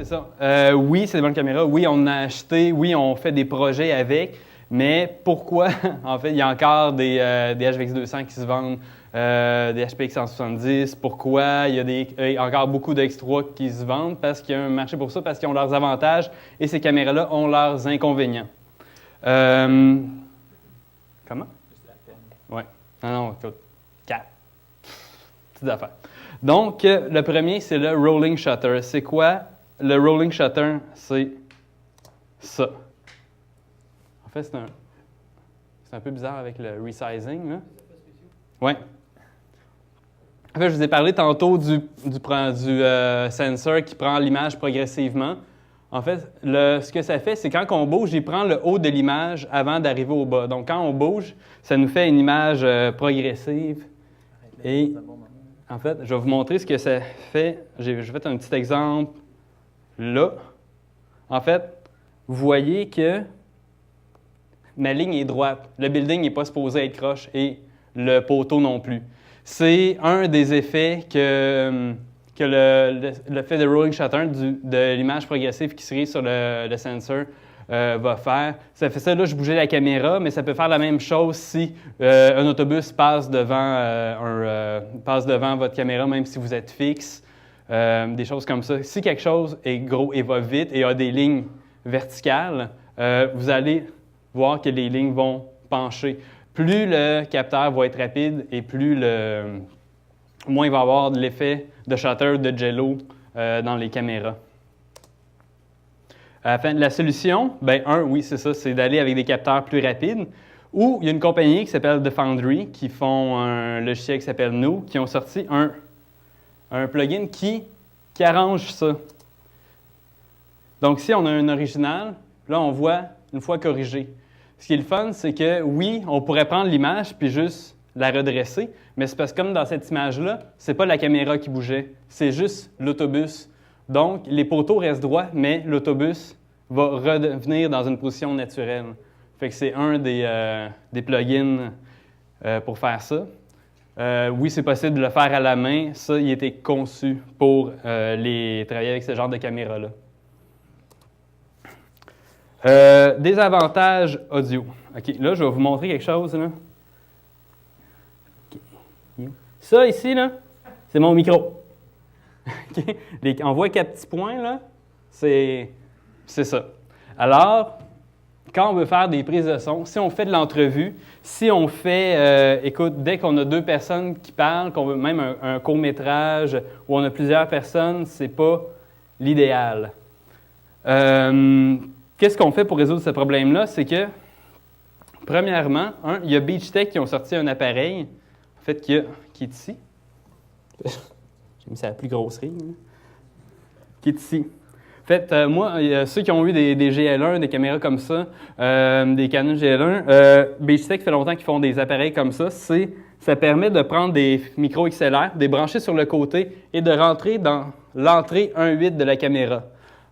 c'est ça. Oui, c'est des bonnes caméras. Oui, on en a acheté. Oui, on fait des projets avec. Mais pourquoi? En fait, il y a encore des HVX200 qui se vendent, des HPX 170. Pourquoi? Il y a encore beaucoup de X3 qui se vendent parce qu'il y a un marché pour ça, parce qu'ils ont leurs avantages et ces caméras-là ont leurs inconvénients. Comment? Oui. Non, écoute. 4. Petites affaires. Donc, le premier, c'est le rolling shutter. C'est quoi? Le rolling shutter, c'est ça. En fait, c'est un peu bizarre avec le resizing. Oui. En fait, je vous ai parlé tantôt du sensor qui prend l'image progressivement. En fait, ce que ça fait, c'est quand on bouge, il prend le haut de l'image avant d'arriver au bas. Donc, quand on bouge, ça nous fait une image progressive. Et en fait, je vais vous montrer ce que ça fait. J'ai fait un petit exemple là. En fait, vous voyez que ma ligne est droite. Le building n'est pas supposé être croche et le poteau non plus. C'est un des effets que le fait de rolling shutter de l'image progressive qui serait sur le sensor va faire. Ça fait ça, là, je bougeais la caméra, mais ça peut faire la même chose si un autobus passe devant votre caméra, même si vous êtes fixe. Des choses comme ça. Si quelque chose est gros et va vite et a des lignes verticales, vous allez voir que les lignes vont pencher. Plus le capteur va être rapide et moins il va avoir de l'effet de shutter de jello dans les caméras. La solution, oui, c'est ça, c'est d'aller avec des capteurs plus rapides. Ou il y a une compagnie qui s'appelle The Foundry qui font un logiciel qui s'appelle Nous, qui ont sorti un plugin qui arrange ça. Donc, si on a un original, là, on voit une fois corrigé. Ce qui est le fun, c'est que oui, on pourrait prendre l'image puis juste la redresser, mais c'est parce que comme dans cette image-là, c'est pas la caméra qui bougeait, c'est juste l'autobus. Donc, les poteaux restent droits, mais l'autobus va revenir dans une position naturelle. Fait que c'est un des plugins pour faire ça. Oui, c'est possible de le faire à la main. Ça, il a été conçu pour travailler avec ce genre de caméra-là. Des avantages audio. OK, là, je vais vous montrer quelque chose. Là. Okay. Ça, ici, là, c'est mon micro. Okay. On voit 4 petits points, là. C'est ça. Alors, quand on veut faire des prises de son, si on fait de l'entrevue, si on fait, dès qu'on a 2 personnes qui parlent, qu'on veut même un court-métrage où on a plusieurs personnes, c'est pas l'idéal. Qu'est-ce qu'on fait pour résoudre ce problème-là? C'est que, premièrement, il y a BeachTech qui ont sorti un appareil, en fait, qui est ici. J'ai mis ça à la plus grosse ligne. Qui est ici. En fait, moi, ceux qui ont eu des GL1, des caméras comme ça, des Canon GL1, BeachTech fait longtemps qu'ils font des appareils comme ça. Ça permet de prendre des micros XLR, de les brancher sur le côté et de rentrer dans l'entrée 1.8 de la caméra.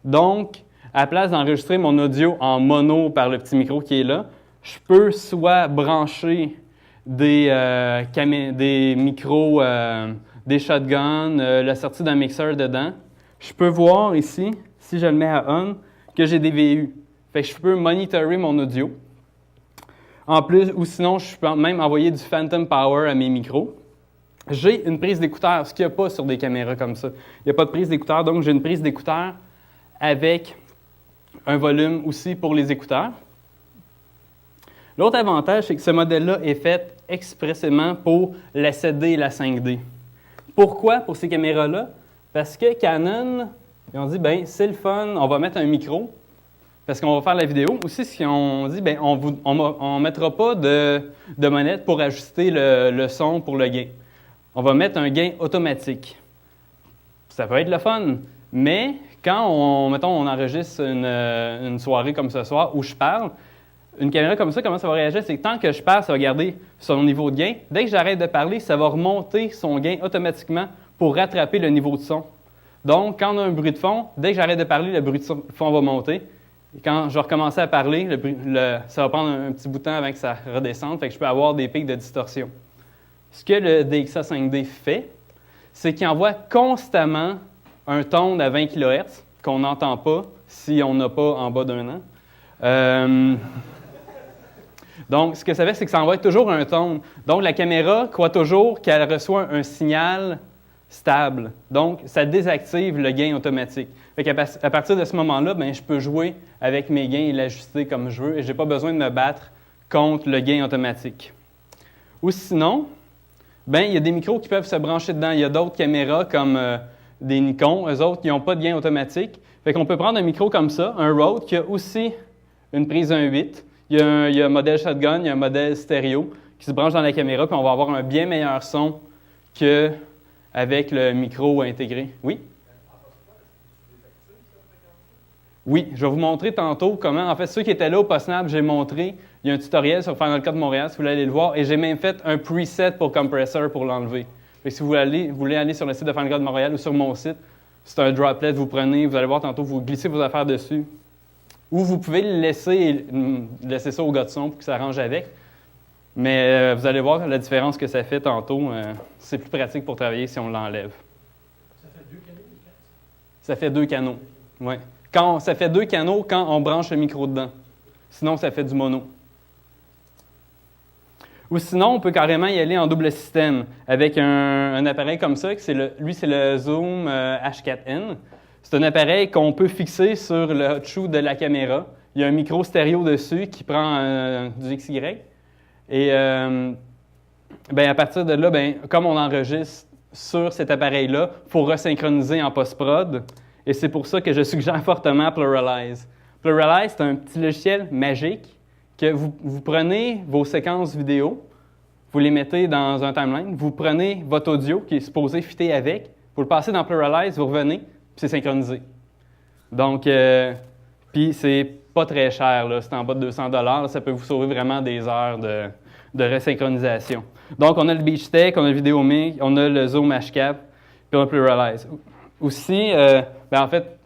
Donc, à la place d'enregistrer mon audio en mono par le petit micro qui est là, je peux soit brancher des micros, des shotguns, la sortie d'un mixeur dedans. Je peux voir ici, si je le mets à on, que j'ai des VU. Fait que je peux monitorer mon audio. En plus, ou sinon, je peux même envoyer du phantom power à mes micros. J'ai une prise d'écouteur, ce qu'il n'y a pas sur des caméras comme ça. Il n'y a pas de prise d'écouteur, donc j'ai une prise d'écouteur avec un volume aussi pour les écouteurs. L'autre avantage, c'est que ce modèle-là est fait expressément pour la 7D et la 5D. Pourquoi pour ces caméras-là? Parce que Canon, ils ont dit, c'est le fun, on va mettre un micro, parce qu'on va faire la vidéo. Aussi, si on dit, on ne mettra pas de manette pour ajuster le son pour le gain. On va mettre un gain automatique. Ça peut être le fun, mais quand on enregistre une soirée comme ce soir où je parle, une caméra comme ça, comment ça va réagir? C'est que tant que je parle, ça va garder son niveau de gain. Dès que j'arrête de parler, ça va remonter son gain automatiquement pour rattraper le niveau de son. Donc, quand on a un bruit de fond, dès que j'arrête de parler, le bruit de fond va monter. Et quand je vais recommencer à parler, ça va prendre un petit bout de temps avant que ça redescende, fait que je peux avoir des pics de distorsion. Ce que le DXA5D fait, c'est qu'il envoie constamment un tone à 20 kHz. qu'on n'entend pas si on n'a pas en bas d'1 an. Donc, ce que ça fait, c'est que ça envoie toujours un ton. Donc, la caméra croit toujours qu'elle reçoit un signal stable. Donc, ça désactive le gain automatique. Fait qu'à partir de ce moment-là, ben, je peux jouer avec mes gains et l'ajuster comme je veux et je n'ai pas besoin de me battre contre le gain automatique. Ou sinon, ben, il y a des micros qui peuvent se brancher dedans. Il y a d'autres caméras comme des Nikon, eux autres, qui n'ont pas de gain automatique. Fait qu'on peut prendre un micro comme ça, un Rode, qui a aussi une prise 1.8. Il y a un modèle shotgun, il y a un modèle stéréo qui se branche dans la caméra, puis on va avoir un bien meilleur son qu'avec le micro intégré. Oui? Oui, je vais vous montrer tantôt comment, en fait, ceux qui étaient là au PostNap, j'ai montré, il y a un tutoriel sur Final Cut Montréal, si vous voulez aller le voir, et j'ai même fait un preset pour Compressor pour l'enlever. Si vous voulez aller sur le site de Final Cut Montréal ou sur mon site, c'est un droplet, vous prenez, vous allez voir tantôt, vous glissez vos affaires dessus. Ou vous pouvez le laisser ça au gars de son pour qu'il s'arrange avec. Mais vous allez voir la différence que ça fait tantôt. C'est plus pratique pour travailler si on l'enlève. Ça fait 2 canaux? Ça fait 2 canaux, oui. Ça fait 2 canaux quand on branche le micro dedans. Sinon, ça fait du mono. Ou sinon, on peut carrément y aller en double système avec un appareil comme ça. Lui, c'est le Zoom H4n. C'est un appareil qu'on peut fixer sur le hot shoe de la caméra. Il y a un micro stéréo dessus qui prend du XY. Et à partir de là, comme on enregistre sur cet appareil-là, il faut resynchroniser en post-prod. Et c'est pour ça que je suggère fortement Pluralize. Pluralize, c'est un petit logiciel magique que vous prenez vos séquences vidéo, vous les mettez dans un timeline, vous prenez votre audio qui est supposé fitter avec, vous le passez dans Pluralize, vous revenez, puis c'est synchronisé. Donc, puis c'est pas très cher, là, c'est en bas de 200$, ça peut vous sauver vraiment des heures de resynchronisation. Donc, on a le BeachTech, on a le VideoMic, on a le Zoom HCap, puis on a Pluralize. Aussi, en fait,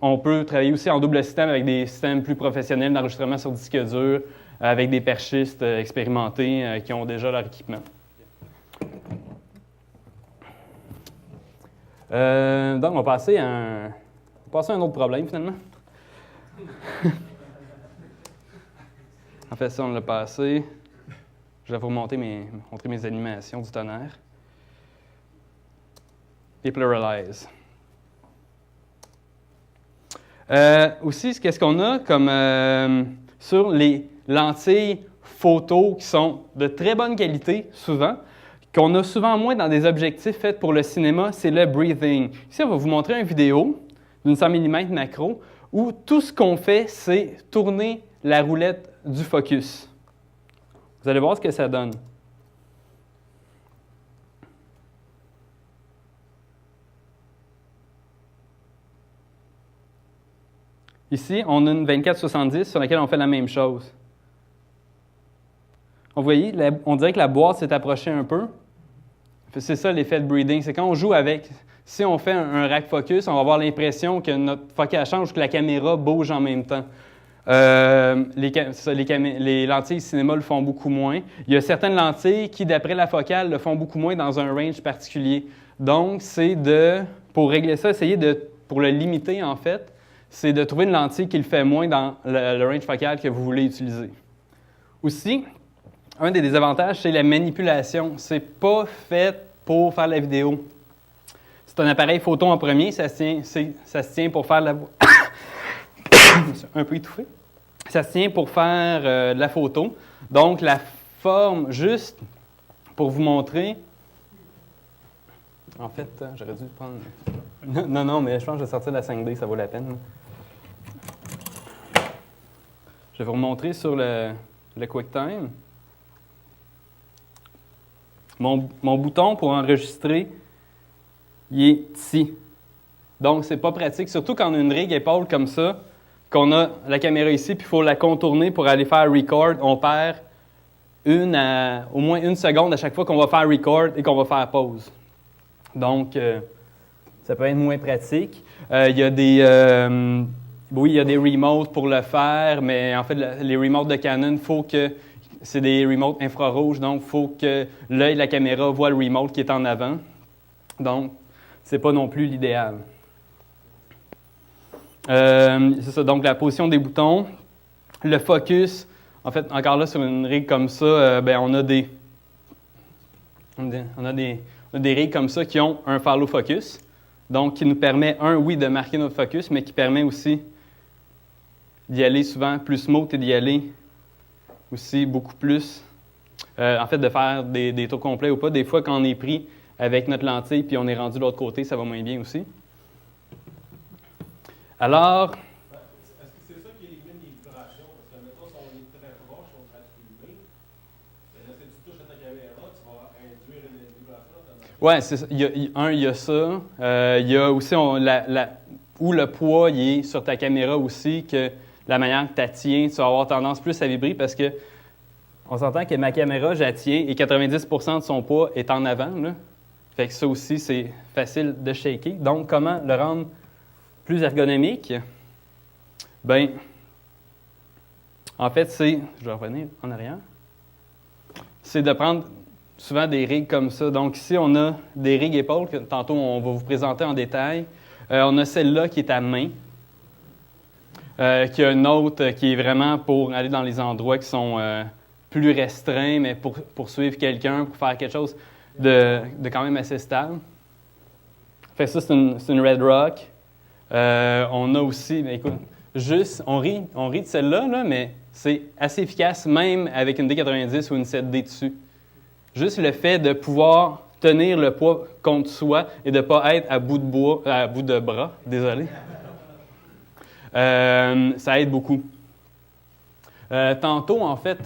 on peut travailler aussi en double système avec des systèmes plus professionnels d'enregistrement sur disque dur, avec des perchistes expérimentés qui ont déjà leur équipement. Donc, on va passer à un autre problème, finalement. En fait, ça, on l'a passé. Je vais vous montrer mes animations du tonnerre. Et Pluralize. Aussi, qu'est-ce qu'on a comme sur les lentilles photo qui sont de très bonne qualité, souvent, qu'on a souvent moins dans des objectifs faits pour le cinéma, c'est le breathing. Ici, on va vous montrer une vidéo d'une 100 mm macro où tout ce qu'on fait, c'est tourner la roulette du focus. Vous allez voir ce que ça donne. Ici, on a une 24-70 sur laquelle on fait la même chose. Vous voyez, on dirait que la boîte s'est approchée un peu. C'est ça l'effet de breathing. C'est quand on joue avec, si on fait un rack focus, on va avoir l'impression que notre focus change, que la caméra bouge en même temps. Les lentilles cinéma le font beaucoup moins. Il y a certaines lentilles qui, d'après la focale, le font beaucoup moins dans un range particulier. Donc, pour régler ça, pour le limiter en fait, c'est de trouver une lentille qui le fait moins dans le range focal que vous voulez utiliser. Aussi, un des désavantages, c'est la manipulation. C'est pas fait pour faire la vidéo. C'est un appareil photo en premier, ça se tient pour faire la... un peu étouffé. Ça se tient pour faire de la photo. Donc, la forme, juste pour vous montrer... En fait, j'aurais dû prendre... Non, mais je pense que je vais sortir la 5D, ça vaut la peine. Je vais vous remontrer sur le QuickTime. Mon bouton pour enregistrer, il est ici. Donc, c'est pas pratique, surtout quand on a une rig épaule comme ça, qu'on a la caméra ici, puis il faut la contourner pour aller faire record. On perd au moins une seconde à chaque fois qu'on va faire record et qu'on va faire pause. Donc, ça peut être moins pratique. Il y a des remotes pour le faire, mais en fait, les remotes de Canon, c'est des remotes infrarouges, donc il faut que l'œil de la caméra voit le remote qui est en avant. Donc, c'est pas non plus l'idéal. C'est ça, donc la position des boutons. Le focus, en fait, encore là, sur une rig comme ça, on a des rigs comme ça qui ont un follow focus. Donc, qui nous permet, oui, de marquer notre focus, mais qui permet aussi d'y aller souvent plus smooth et d'y aller aussi beaucoup plus, en fait, de faire des tours complets ou pas. Des fois, quand on est pris avec notre lentille puis on est rendu de l'autre côté, ça va moins bien aussi. Alors, est-ce que c'est ça qui élimine les vibrations? Parce que, mettons, si on est très proche, on va filmer, là, si tu touches à ta caméra, tu vas induire une vibration. Oui, c'est ça. Il y a ça. Il y a aussi où le poids il est sur ta caméra aussi, que la manière que tu la tiens, tu vas avoir tendance plus à vibrer parce que on s'entend que ma caméra, je la tiens et 90% de son poids est en avant. Là. Fait que ça aussi, c'est facile de shaker. Donc, comment le rendre plus ergonomique? Bien, en fait, je vais revenir en arrière, c'est de prendre souvent des rigs comme ça. Donc ici, on a des rigs épaules que tantôt on va vous présenter en détail. On a celle-là qui est à main, qui a une autre qui est vraiment pour aller dans les endroits qui sont plus restreints, mais pour suivre quelqu'un, pour faire quelque chose de quand même assez stable. Fait que ça, c'est une Red Rock. On a aussi, écoute, on rit de celle-là, là, mais c'est assez efficace, même avec une D90 ou une 7D dessus. Juste le fait de pouvoir tenir le poids contre soi et de ne pas être à bout de bras, désolé, ça aide beaucoup. Tantôt, en fait,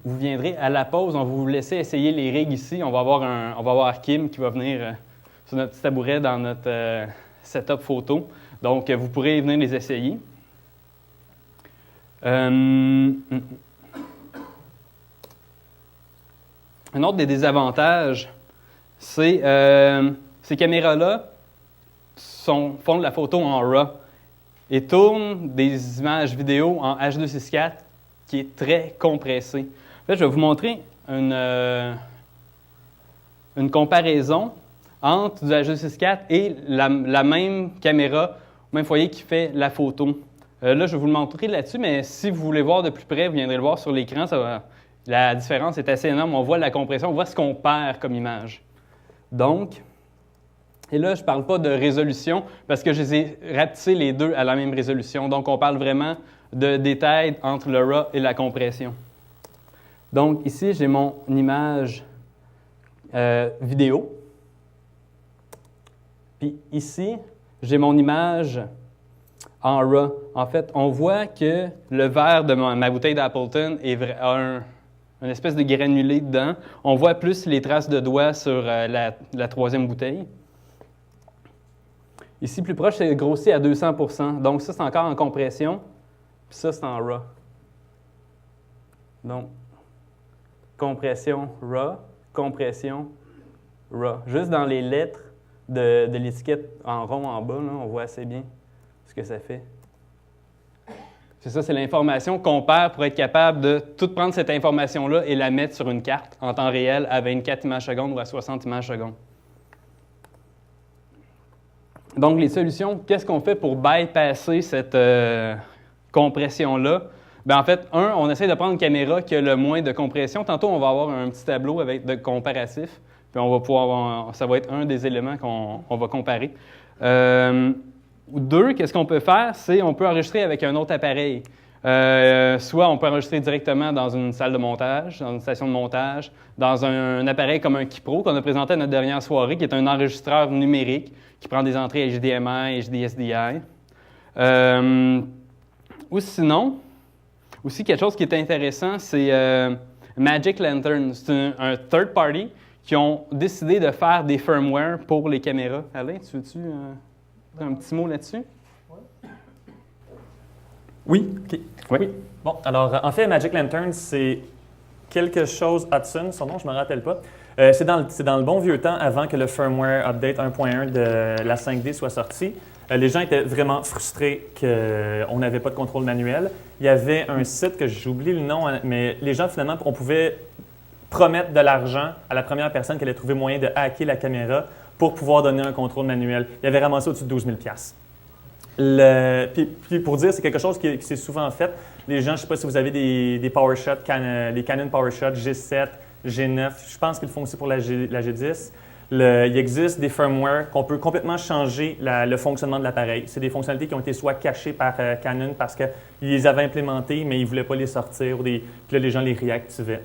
vous viendrez à la pause, on va vous laisser essayer les rigs ici. On va avoir Kim qui va venir sur notre petit tabouret dans notre setup photo. Donc, vous pourrez venir les essayer. Un autre des désavantages, c'est ces caméras-là font de la photo en RAW et tournent des images vidéo en H264 qui est très compressé. Là, je vais vous montrer une comparaison entre du H264 et la même caméra, le même foyer qui fait la photo. Là, je vais vous le montrer là-dessus, mais si vous voulez voir de plus près, vous viendrez le voir sur l'écran. La différence est assez énorme. On voit la compression, on voit ce qu'on perd comme image. Donc, et là, je ne parle pas de résolution parce que je les ai rapetissés les deux à la même résolution. Donc, on parle vraiment de détails entre le RAW et la compression. Donc, ici, j'ai mon image vidéo. Puis ici, j'ai mon image en RAW. En fait, on voit que le verre de ma bouteille d'Appleton a une espèce de granulé dedans. On voit plus les traces de doigts sur la troisième bouteille. Ici, plus proche, c'est grossi à 200%. Donc, ça, c'est encore en compression. Puis ça, c'est en RAW. Donc, compression RAW, compression RAW. Juste dans les lettres de l'étiquette en rond en bas, là, on voit assez bien ce que ça fait. C'est ça, c'est l'information qu'on perd pour être capable de tout prendre cette information-là et la mettre sur une carte en temps réel à 24 images secondes ou à 60 images secondes. Donc, les solutions, qu'est-ce qu'on fait pour bypasser cette compression-là? Bien, en fait, on essaie de prendre une caméra qui a le moins de compression. Tantôt, on va avoir un petit tableau avec de comparatifs, puis on va pouvoir ça va être un des éléments qu'on va comparer. Deux, qu'est-ce qu'on peut faire? C'est on peut enregistrer avec un autre appareil. Soit on peut enregistrer directement dans une salle de montage, dans une station de montage, dans un appareil comme un Kipro qu'on a présenté à notre dernière soirée, qui est un enregistreur numérique qui prend des entrées HDMI, HDSDI. Ou sinon, aussi quelque chose qui est intéressant, c'est Magic Lantern. C'est un third party qui ont décidé de faire des firmware pour les caméras. Alain, tu veux-tu un petit mot là-dessus? Oui, OK. Oui. Bon, alors, en fait, Magic Lantern, c'est quelque chose Hudson, son nom, je ne me rappelle pas. C'est dans le bon vieux temps, avant que le firmware update 1.1 de la 5D soit sorti. Les gens étaient vraiment frustrés qu'on n'avait pas de contrôle manuel. Il y avait un site que j'oublie le nom, mais les gens, finalement, on pouvait promettre de l'argent à la première personne qui allait trouver moyen de hacker la caméra pour pouvoir donner un contrôle manuel. Il y avait ramassé au-dessus de 12 000 $. Puis pour dire, c'est quelque chose qui s'est souvent fait. Les gens, je ne sais pas si vous avez des PowerShot, les Canon PowerShot G7, G9, je pense qu'ils le font aussi pour la G10. Il existe des firmware qu'on peut complètement changer le fonctionnement de l'appareil. C'est des fonctionnalités qui ont été soit cachées par Canon parce qu'ils les avaient implémentées, mais ils ne voulaient pas les sortir, puis là, les gens les réactivaient.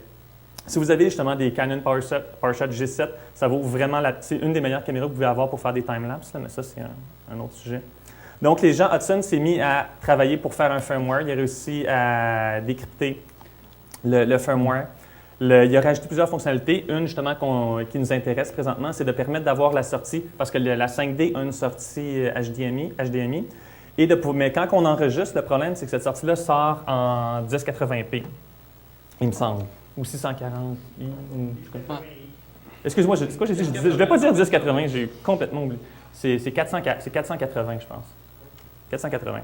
Si vous avez justement des Canon PowerShot G7, ça vaut vraiment c'est une des meilleures caméras que vous pouvez avoir pour faire des timelapses, mais ça, c'est un autre sujet. Donc, les gens, Hudson s'est mis à travailler pour faire un firmware. Il a réussi à décrypter le firmware. Il a rajouté plusieurs fonctionnalités. Une, justement, qui nous intéresse présentement, c'est de permettre d'avoir la sortie, parce que la 5D a une sortie HDMI. Mais quand on enregistre, le problème, c'est que cette sortie-là sort en 1080p, il me semble. Ou 640i. Excuse-moi, c'est quoi j'ai dit? Je ne voulais pas dire 1080, j'ai complètement oublié. C'est 480, je pense. 480.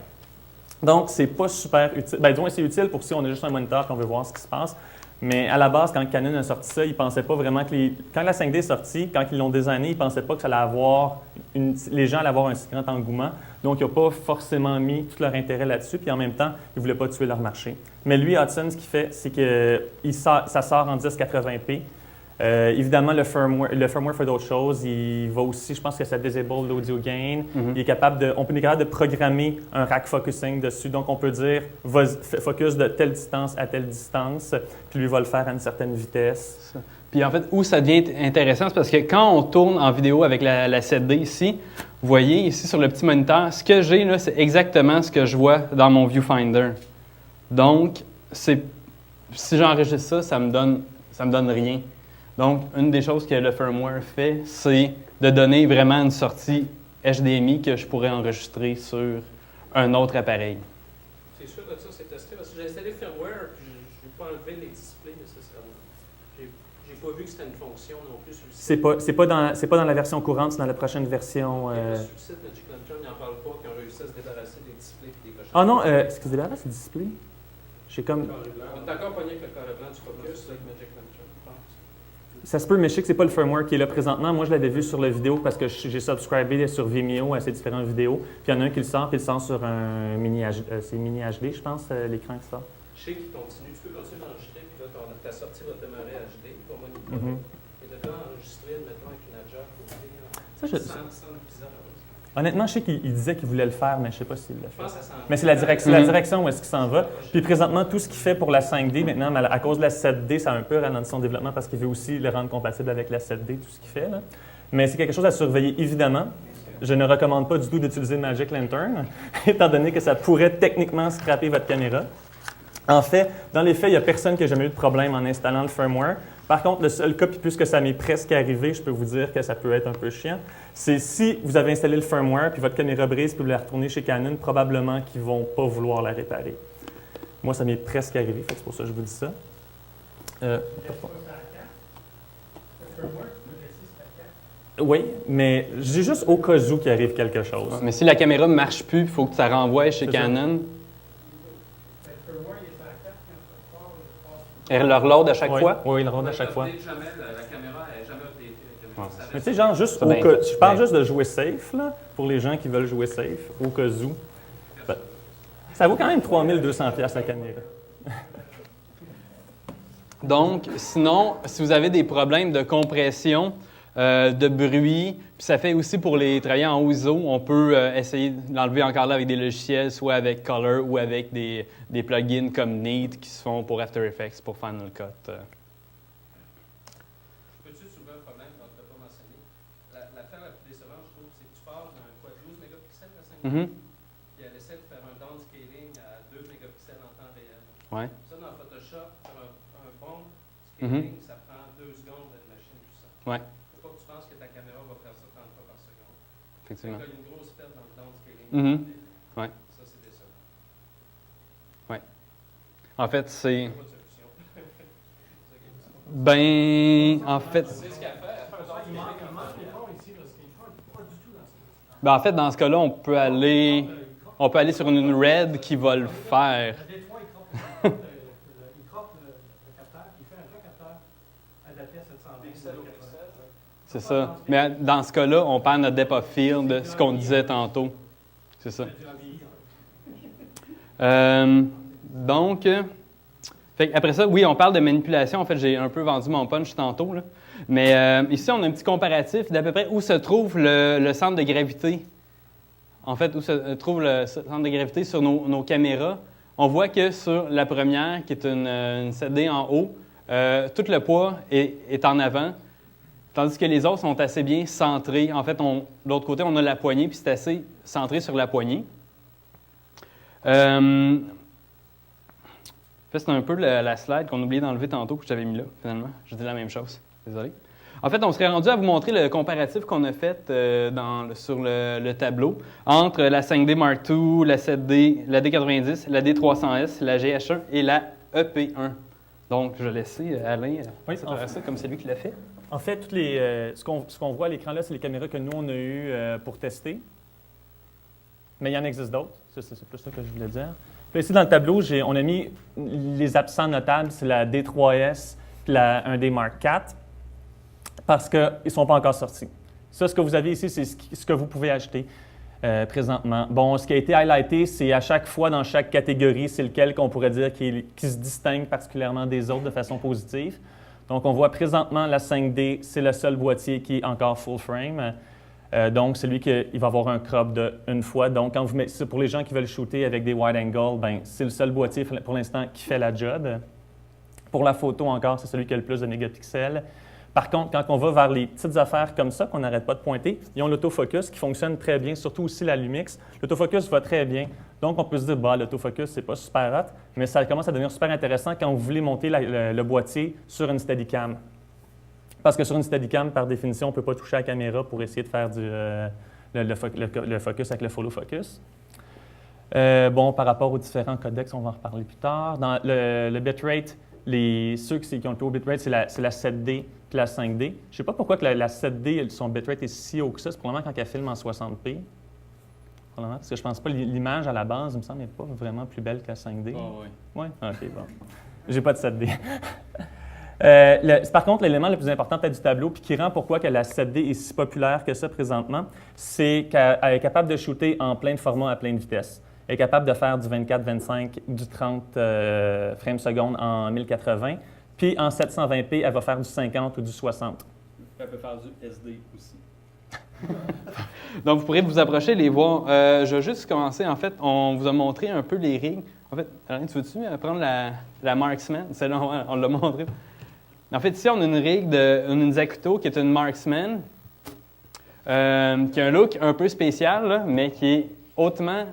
Donc, c'est pas super utile. Bien, disons, c'est utile pour si on a juste un moniteur et qu'on veut voir ce qui se passe. Mais à la base, quand Canon a sorti ça, ils ne pensaient pas vraiment que quand la 5D est sortie, quand ils l'ont designé, ils ne pensaient pas que ça allait avoir les gens allaient avoir un si grand engouement. Donc, ils n'ont pas forcément mis tout leur intérêt là-dessus. Puis en même temps, ils ne voulaient pas tuer leur marché. Mais lui, Hudson, ce qu'il fait, c'est que ça sort en 1080p. Évidemment, le firmware fait d'autres choses. Il va aussi, je pense que ça disable l'audio gain. Il est capable on peut être capable de programmer un rack focusing dessus. Donc, on peut dire focus de telle distance à telle distance, puis lui va le faire à une certaine vitesse. Puis en fait, où ça devient intéressant, c'est parce que quand on tourne en vidéo avec la 7D ici, vous voyez ici sur le petit moniteur, ce que j'ai là, c'est exactement ce que je vois dans mon viewfinder. Donc, si j'enregistre ça, ça me donne rien. Donc, une des choses que le firmware fait, c'est de donner vraiment une sortie HDMI que je pourrais enregistrer sur un autre appareil. C'est sûr que ça, c'est testé parce que j'ai installé le firmware puis je n'ai pas enlevé les displays nécessairement. J'ai pas vu que c'était une fonction non plus sur le site. C'est pas dans la version courante, c'est dans la prochaine version. Sur le site Magic Lantern, ils n'en parlent pas, qu'ils ont réussi à se débarrasser des displays et des cochons. Ah non, est-ce qu'ils se débarrassent des displays? On est encore pogné avec le carré blanc du Focus avec Magic Lantern, je pense. Ça se peut, mais je sais que ce n'est pas le firmware qui est là présentement. Moi, je l'avais vu sur la vidéo parce que j'ai subscribé sur Vimeo à ces différentes vidéos. Puis il y en a un qui le sort, puis il le sort sur un mini HD, je pense, l'écran qui sort. Je sais qu'il continue, tu peux continuer d'enregistrer, puis là, ta sortie va démarrer HD, ton moniteur. Et de là, enregistrer, mettons, avec une adja côté, sans bizarre. Honnêtement, je sais qu'il disait qu'il voulait le faire, mais je ne sais pas s'il le fait. Je pense que ça Mais c'est la direction où est-ce qu'il s'en va. Puis présentement, tout ce qu'il fait pour la 5D, maintenant, à cause de la 7D, ça a un peu ralenti son développement parce qu'il veut aussi le rendre compatible avec la 7D, tout ce qu'il fait. Là. Mais c'est quelque chose à surveiller, évidemment. Je ne recommande pas du tout d'utiliser Magic Lantern, étant donné que ça pourrait techniquement scraper votre caméra. En fait, dans les faits, il n'y a personne qui n'a jamais eu de problème en installant le firmware. Par contre, le seul cas, puis puisque ça m'est presque arrivé, je peux vous dire que ça peut être un peu chiant, c'est si vous avez installé le firmware, puis votre caméra brise, puis vous la retournez chez Canon, probablement qu'ils ne vont pas vouloir la réparer. Moi, ça m'est presque arrivé, c'est pour ça que je vous dis ça. Oui, mais j'ai juste au cas où qu'il arrive quelque chose. Mais si la caméra ne marche plus, il faut que ça renvoie chez Canon. Elle le reload à chaque fois? Oui, il le reload à chaque fois. La caméra n'est jamais updatée. Mais tu sais, genre, juste au cas, je parle juste de jouer safe, là, pour les gens qui veulent jouer safe, au cas où. Ça vaut quand même 3200$ la caméra. Donc, sinon, si vous avez des problèmes de compression, de bruit, puis ça fait aussi pour les travailleurs en ISO, on peut essayer de l'enlever encore là avec des logiciels, soit avec Color ou avec des plugins comme Neat qui se font pour After Effects, pour Final Cut. Peux-tu soulever un problème dont tu n'as pas mentionné? L'affaire la plus décevante, je trouve, c'est que tu pars d'un quoi 12 mégapixels à 5 puis elle essaie de faire un downscaling à 2 mégapixels en temps réel. Ouais. Ça, dans Photoshop, faire un bon scaling, ça prend 2 secondes de machine, tout ça. Ouais. Faut pas que tu penses que ta caméra va faire ça 30 fois par seconde. Effectivement. Il y a une grosse perte dans le downscaling. Ouais. Ça, c'est décevant. Ouais. En fait, c'est... Pas de solution. Ben, en fait... C'est ce qu'elle fait. Elle fait un downscaling. Ben, en fait, dans ce cas-là, on peut aller sur une RED qui va le faire. Des fois, il croppe le capteur, il fait un vrai capteur adapté à 720 pixels. C'est ça. Mais dans ce cas-là, on perd notre depth of field, ce qu'on disait tantôt. c'est ça. Après ça, oui, on parle de manipulation. En fait, j'ai un peu vendu mon punch tantôt, là. Mais ici, on a un petit comparatif d'à peu près où se trouve le centre de gravité. En fait, où se trouve le centre de gravité sur nos caméras. On voit que sur la première, qui est une 7D en haut, tout le poids est en avant, tandis que les autres sont assez bien centrés. En fait, de l'autre côté, on a la poignée, puis c'est assez centré sur la poignée. En fait, c'est un peu la slide qu'on oubliait d'enlever tantôt, que j'avais mis là, finalement. Je dis la même chose. Désolé. En fait, on serait rendu à vous montrer le comparatif qu'on a fait sur le tableau entre la 5D Mark II, la 7D, la D90, la D300S, la GH1 et la EP1. Donc, je vais laisser Alain faire ça comme c'est lui qui l'a fait. En fait, ce qu'on voit à l'écran là, c'est les caméras que nous, on a eues pour tester. Mais il y en existe d'autres. C'est plus ça que je voulais dire. Puis ici, dans le tableau, on a mis les absents notables, c'est la D3S et la 1D Mark IV, parce qu'ils ne sont pas encore sortis. Ça, ce que vous avez ici, c'est ce que vous pouvez acheter présentement. Bon, ce qui a été highlighté, c'est à chaque fois, dans chaque catégorie, c'est lequel qu'on pourrait dire qui se distingue particulièrement des autres de façon positive. Donc, on voit présentement la 5D, c'est le seul boîtier qui est encore full frame. Donc, celui il va avoir un crop de une fois. Donc, quand vous mettez, pour les gens qui veulent shooter avec des wide angle, ben, c'est le seul boîtier pour l'instant qui fait la job. Pour la photo encore, c'est celui qui a le plus de mégapixels. Par contre, quand on va vers les petites affaires comme ça, qu'on n'arrête pas de pointer, ils ont l'autofocus qui fonctionne très bien, surtout aussi la Lumix. L'autofocus va très bien. Donc, on peut se dire, l'autofocus, c'est pas super hot, mais ça commence à devenir super intéressant quand vous voulez monter le boîtier sur une Steadicam. Parce que sur une Steadicam, par définition, on ne peut pas toucher à la caméra pour essayer de faire le focus avec le follow focus. Par rapport aux différents codecs, on va en reparler plus tard. Dans le bitrate, ceux qui ont le plus haut bitrate, c'est la 7D et la 5D. Je ne sais pas pourquoi que la 7D, son bitrate est si haut que ça. C'est probablement quand elle filme en 60p. Parce que je ne pense pas l'image à la base, il me semble, n'est pas vraiment plus belle que la 5D. Oh, oui. Oui? OK, bon. J'ai pas de 7D. Par contre, l'élément le plus important peut-être du tableau, puis qui rend pourquoi que la 7D est si populaire que ça présentement, c'est qu'elle est capable de shooter en plein format à pleine vitesse. Elle est capable de faire du 24, 25, du 30 frames secondes en 1080, puis en 720p, elle va faire du 50 ou du 60. Elle peut faire du SD aussi. Donc, vous pourrez vous approcher, les voir. Je vais juste commencer. En fait, on vous a montré un peu les rigs. En fait, Alain, tu veux-tu prendre la Marksman? Celle-là, on l'a montré. En fait, ici, on a une rig une Zacuto qui est une Marksman, qui a un look un peu spécial, là, mais qui est hautement,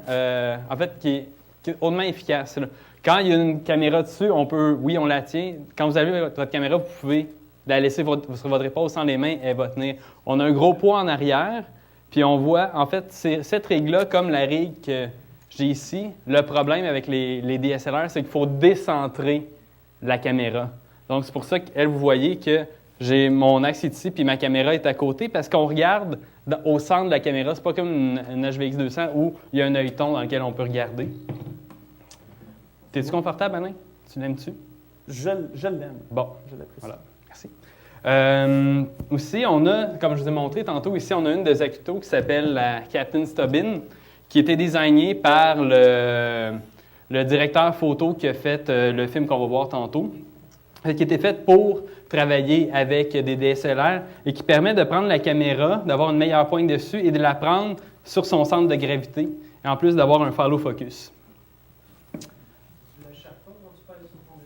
qui est hautement efficace. Là. Quand il y a une caméra dessus, on la tient. Quand vous avez votre caméra, vous pouvez la laisser sur votre épaule sans les mains, elle va tenir. On a un gros poids en arrière, puis on voit, en fait, cette rig-là, comme la rig que j'ai ici, le problème avec les DSLR, c'est qu'il faut décentrer la caméra. Donc, c'est pour ça que vous voyez que j'ai mon axe ici, puis ma caméra est à côté, parce qu'on regarde au centre de la caméra. C'est pas comme une HVX 200 où il y a un œilleton dans lequel on peut regarder. T'es-tu confortable, Alain? Tu l'aimes-tu? Je l'aime. Bon. Je l'apprécie. Voilà. Merci. Aussi, on a, comme je vous ai montré tantôt, ici, on a une de Zacuto qui s'appelle la Captain Stubbin, qui a été désignée par le directeur photo qui a fait le film qu'on va voir tantôt, qui a été faite pour travailler avec des DSLR et qui permet de prendre la caméra, d'avoir une meilleure pointe dessus et de la prendre sur son centre de gravité, et en plus d'avoir un follow focus. Tu l'échappes pas quand tu peux aller sur ton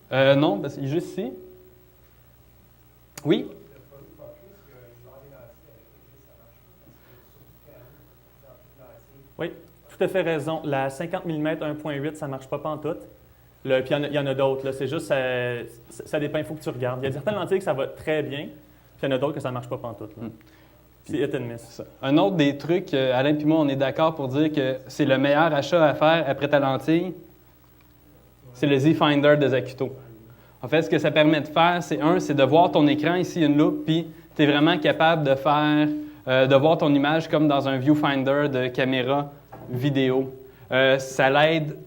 déclencheur? Non, parce qu'il est juste ici. Oui? Oui, tout à fait raison. La 50 mm 1.8, ça ne marche pas pantoute. Puis il y en a d'autres. C'est juste, ça dépend, il faut que tu regardes. Il y a certaines lentilles que ça va très bien, puis il y en a d'autres que ça ne marche pas pantoute. C'est hit and miss. Un autre des trucs, Alain et moi, on est d'accord pour dire que c'est le meilleur achat à faire après ta lentille, c'est le Z-Finder de Zacuto. En fait, ce que ça permet de faire, c'est de voir ton écran, ici, une loupe, puis tu es vraiment capable de voir ton image comme dans un viewfinder de caméra vidéo. Ça l'aide,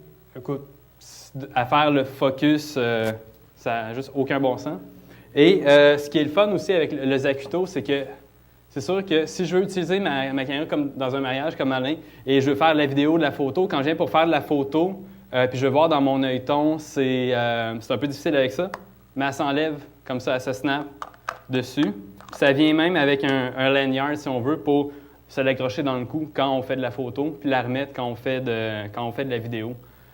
à faire le focus, ça n'a juste aucun bon sens. Et ce qui est le fun aussi avec le Zacuto, c'est que c'est sûr que si je veux utiliser ma caméra comme dans un mariage comme Alain et je veux faire de la vidéo, de la photo, quand je viens pour faire de la photo, puis je veux voir dans mon œilleton, c'est un peu difficile avec ça, mais elle s'enlève comme ça, elle se snap dessus. Ça vient même avec un lanyard, si on veut, pour se l'accrocher dans le cou quand on fait de la photo, puis la remettre quand on fait de la vidéo.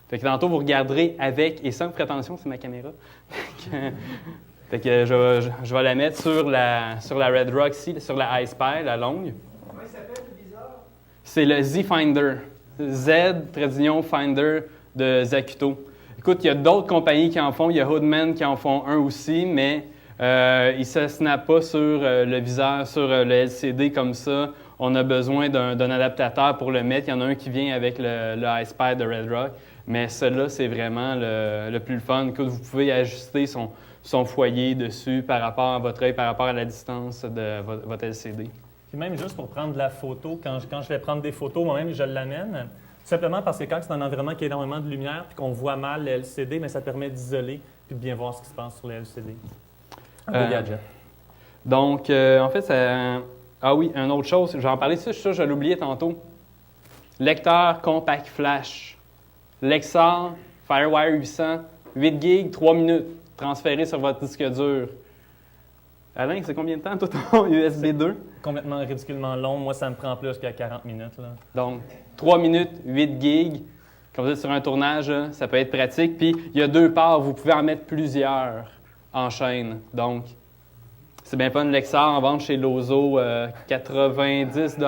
Fait que tantôt, vous regarderez avec et sans prétention, c'est ma caméra. Fait que je vais la mettre sur la Red Rock ici, sur la iSpy, la longue. Comment il s'appelle le bizarre? C'est le Z-Finder. Z-Finder de Zacuto. Écoute, il y a d'autres compagnies qui en font. Il y a Hoodman qui en font un aussi, mais ils ne se snappent pas sur le viseur, sur le LCD comme ça. On a besoin d'un adaptateur pour le mettre. Il y en a un qui vient avec le iSpy de Red Rock. Mais celui-là, c'est vraiment le plus fun. Écoute, vous pouvez ajuster son foyer dessus par rapport à votre œil, par rapport à la distance de votre LCD. Puis même juste pour prendre de la photo, quand je vais prendre des photos, moi-même, je l'amène. Simplement parce que quand c'est un environnement qui a énormément de lumière puis qu'on voit mal le LCD, mais ça permet d'isoler puis de bien voir ce qui se passe sur le LCD. Un beau gadget. Donc, en fait, ça... Ah oui, une autre chose, j'en parlais de ça, je l'ai oublié tantôt. Lecteur compact flash. Lexar, Firewire 800, 8 GB, 3 minutes, transféré sur votre disque dur. Alain, c'est combien de temps, toi, ton USB 2? Complètement ridiculement long. Moi, ça me prend plus que 40 minutes. Là. Donc, 3 minutes, 8 gigs. Comme vous êtes sur un tournage, là, ça peut être pratique. Puis, il y a 2 parts. Vous pouvez en mettre plusieurs en chaîne. Donc, c'est bien fun. Lexar en vente chez Lozo, 90 $.